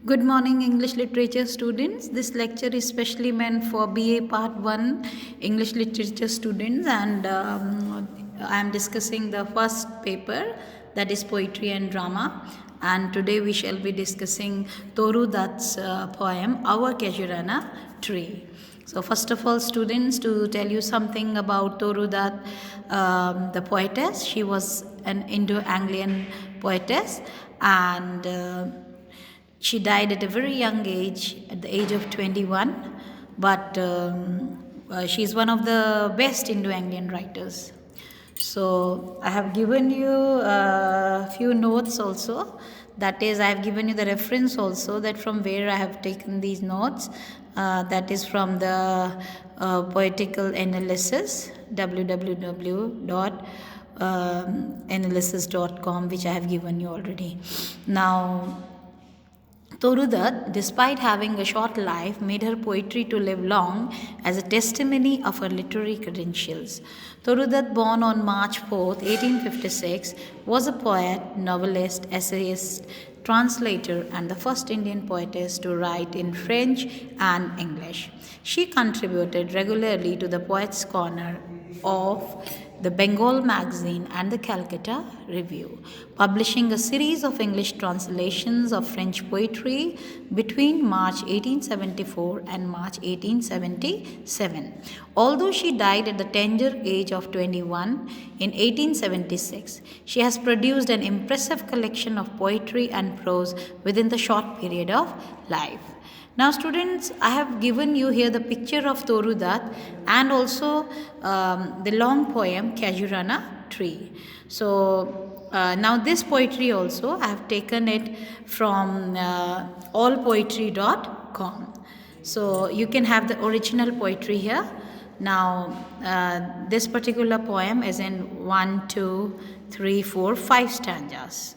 Good morning, English literature students. This lecture is specially meant for BA Part 1 English literature students, and I am discussing the first paper, that is poetry and drama. And today we shall be discussing Toru Dutt's poem, Our Khajuraho Tree. So, first of all, students, to tell you something about Toru Dutt, the poetess. She was an Indo-Anglian poetess, and she died at a very young age, at the age of 21, but she's one of the best Indo-Anglian writers. So I have given you a few notes also. That is, I have given you the reference also, that from where I have taken these notes. That is from the Poetical Analysis, www.analysis.com, which I have given you already. Now, Toru Dutt, despite having a short life, made her poetry to live long as a testimony of her literary credentials. Toru Dutt, born on March 4, 1856, was a poet, novelist, essayist, translator, and the first Indian poetess to write in French and English. She contributed regularly to the Poets' Corner of the Bengal Magazine and the Calcutta Review, publishing a series of English translations of French poetry between March 1874 and March 1877. Although she died at the tender age of 21 in 1876, she has produced an impressive collection of poetry and prose within the short period of life. Now, students, I have given you here the picture of Toru Dutt and also the long poem Khajuraho Tree. So, now this poetry also, I have taken it from allpoetry.com. So, you can have the original poetry here. Now, this particular poem is in 1, 2, 3, 4, 5 stanzas.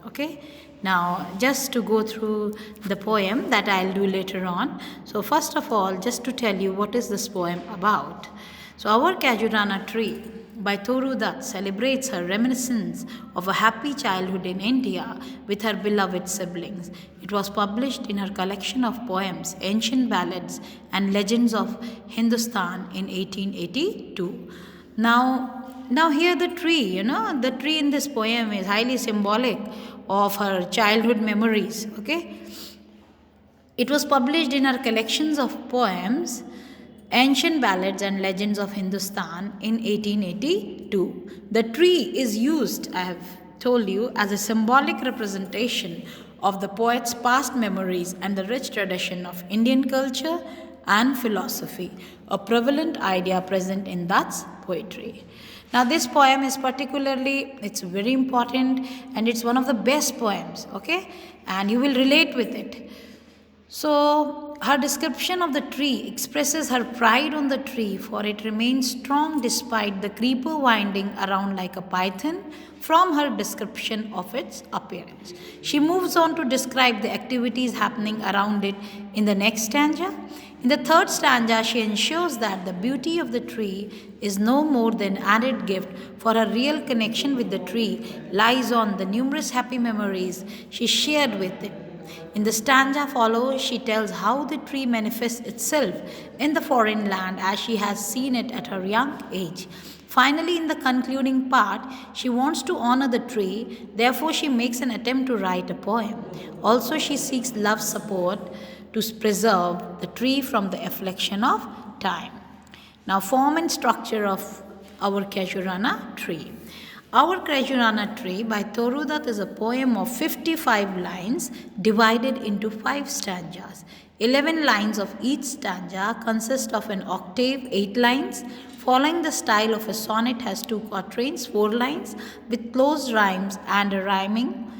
Okay. Now, just to go through the poem that I'll do later on. So, first of all, just to tell you what is this poem about. So, Our Khajuraho Tree by Toru Dutt celebrates her reminiscence of a happy childhood in India with her beloved siblings. It was published in her collection of poems, Ancient Ballads and Legends of Hindustan in 1882. Now here the tree, the tree in this poem is highly symbolic of her childhood memories, okay. It was published in her collections of poems, Ancient Ballads and Legends of Hindustan in 1882. The tree is used, I have told you, as a symbolic representation of the poet's past memories and the rich tradition of Indian culture and philosophy, a prevalent idea present in Dutt's poetry. Now, this poem is it's very important, and it's one of the best poems, okay? And you will relate with it. So, her description of the tree expresses her pride on the tree, for it remains strong despite the creeper winding around like a python, from her description of its appearance. She moves on to describe the activities happening around it in the next stanza. In the third stanza, she ensures that the beauty of the tree is no more than added gift, for her real connection with the tree lies on the numerous happy memories she shared with it. In the stanza follows, she tells how the tree manifests itself in the foreign land as she has seen it at her young age. Finally, in the concluding part, she wants to honor the tree, therefore, she makes an attempt to write a poem. Also, she seeks love's support to preserve the tree from the affliction of time. Now, form and structure of Our Khajuraho Tree. Our Khajuraho Tree by Toru Dutt is a poem of 55 lines divided into 5 stanzas. 11 lines of each stanza consist of an octave, 8 lines. Following the style of a sonnet, has 2 quatrains, 4 lines, with closed rhymes and a rhyming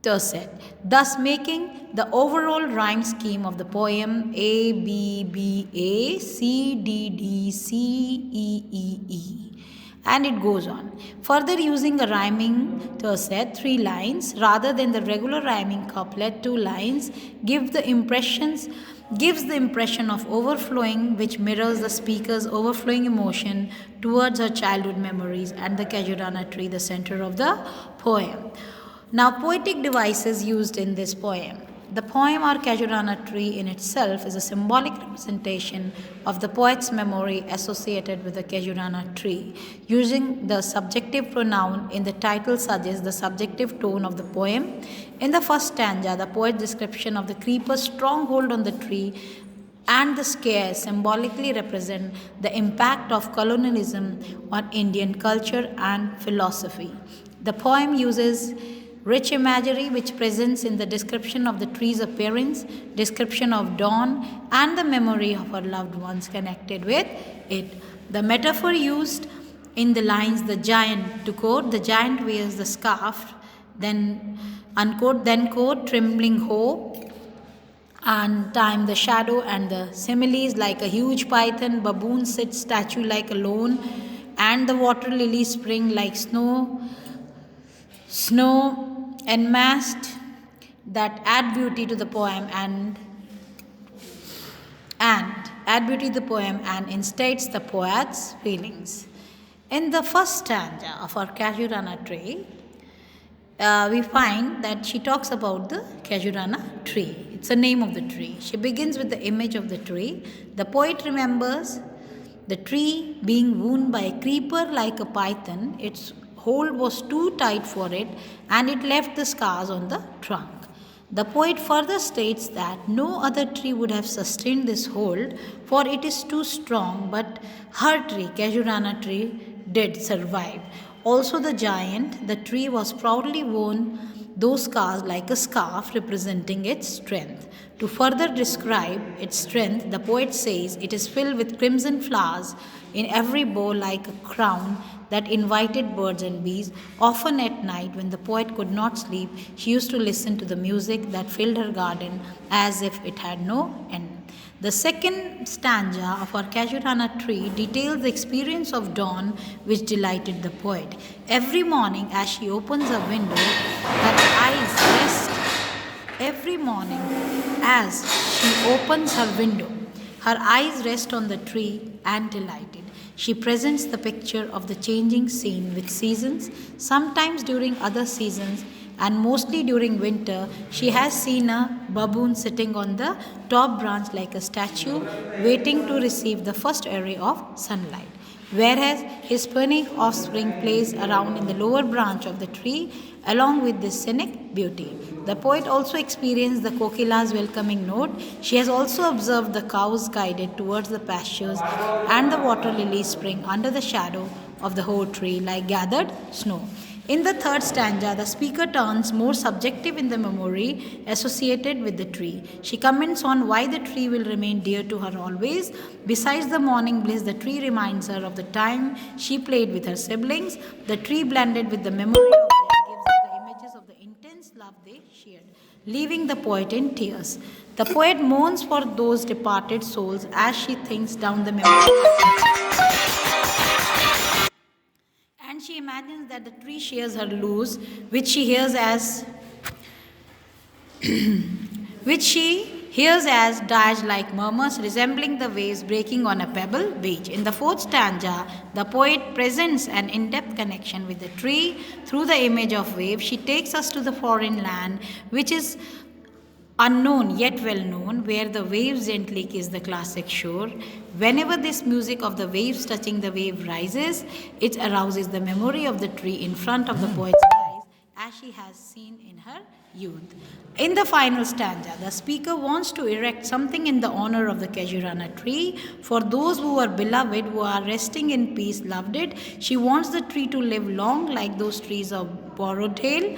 tercet, thus making the overall rhyme scheme of the poem A, B, B, A, C, D, D, C, E, E, E. And it goes on. Further, using a rhyming tercet, 3 lines, rather than the regular rhyming couplet, 2 lines, gives the impression of overflowing, which mirrors the speaker's overflowing emotion towards her childhood memories and the Khajuraho tree, the center of the poem. Now, poetic devices used in this poem. The poem or Khajurana tree in itself is a symbolic representation of the poet's memory associated with the Khajurana tree. Using the subjective pronoun in the title suggests the subjective tone of the poem. In the first stanza, the poet's description of the creeper's stronghold on the tree and the scare symbolically represent the impact of colonialism on Indian culture and philosophy. The poem uses rich imagery which presents in the description of the tree's appearance, description of dawn, and the memory of our loved ones connected with it. The metaphor used in the lines the giant, to quote, the giant wears the scarf, then unquote, then quote, trembling hope, and time the shadow and the similes like a huge python, baboon sits statue like a lone, and the water lily spring like snow enmasked that add beauty to the poem and add beauty to the poem and instates the poet's feelings. In the first stanza of our Khajurana tree, we find that she talks about the Khajurana tree. It's the name of the tree. She begins with the image of the tree. The poet remembers the tree being wound by a creeper like a python. Its hold was too tight for it and it left the scars on the trunk. The poet further states that no other tree would have sustained this hold, for it is too strong, but her tree, Khajurana tree, did survive. Also, the giant, the tree was proudly worn those scars like a scarf representing its strength. To further describe its strength, the poet says it is filled with crimson flowers in every bow like a crown that invited birds and bees. Often at night, when the poet could not sleep, she used to listen to the music that filled her garden as if it had no end. The second stanza of our Khajurana tree details the experience of dawn which delighted the poet. Every morning, as she opens a window, her eyes rest. Every morning, as she opens her window, her eyes rest on the tree and delighted. She presents the picture of the changing scene with seasons, sometimes during other seasons, and mostly during winter. She has seen a baboon sitting on the top branch like a statue, waiting to receive the first ray of sunlight, whereas his puny offspring plays around in the lower branch of the tree along with this scenic beauty. The poet also experienced the kokila's welcoming note. She has also observed the cows guided towards the pastures and the water lilies spring under the shadow of the whole tree like gathered snow. In the third stanza, the speaker turns more subjective in the memory associated with the tree. She comments on why the tree will remain dear to her always. Besides the morning bliss, the tree reminds her of the time she played with her siblings. The tree, blended with the memory of them, gives us the images of the intense love they shared, leaving the poet in tears. The poet mourns for those departed souls as she thinks down the memory. And she imagines that the tree shares her loose, which she hears as dirge like murmurs resembling the waves breaking on a pebble beach. In the fourth stanza, the poet presents an in-depth connection with the tree through the image of wave. She takes us to the foreign land, which is unknown yet well known, where the waves gently kiss the classic shore. Whenever this music of the waves touching the wave rises, it arouses the memory of the tree in front of the poet's eyes, as she has seen in her youth. In the final stanza, the speaker wants to erect something in the honor of the Khajurana tree. For those who are beloved, who are resting in peace, loved it. She wants the tree to live long like those trees of Borrowdale.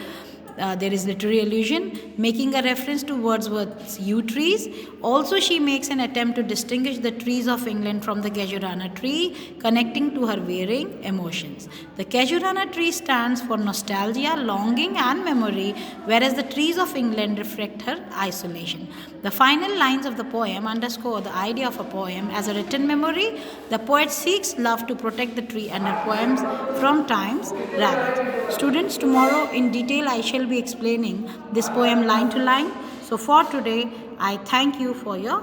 There is literary allusion, making a reference to Wordsworth's yew trees. Also, she makes an attempt to distinguish the trees of England from the Khajurana tree, connecting to her varying emotions. The Khajurana tree stands for nostalgia, longing, and memory, whereas the trees of England reflect her isolation. The final lines of the poem underscore the idea of a poem as a written memory. The poet seeks love to protect the tree and her poems from time's ravage. Students, tomorrow in detail I shall be explaining this poem line to line. So for today, I thank you for your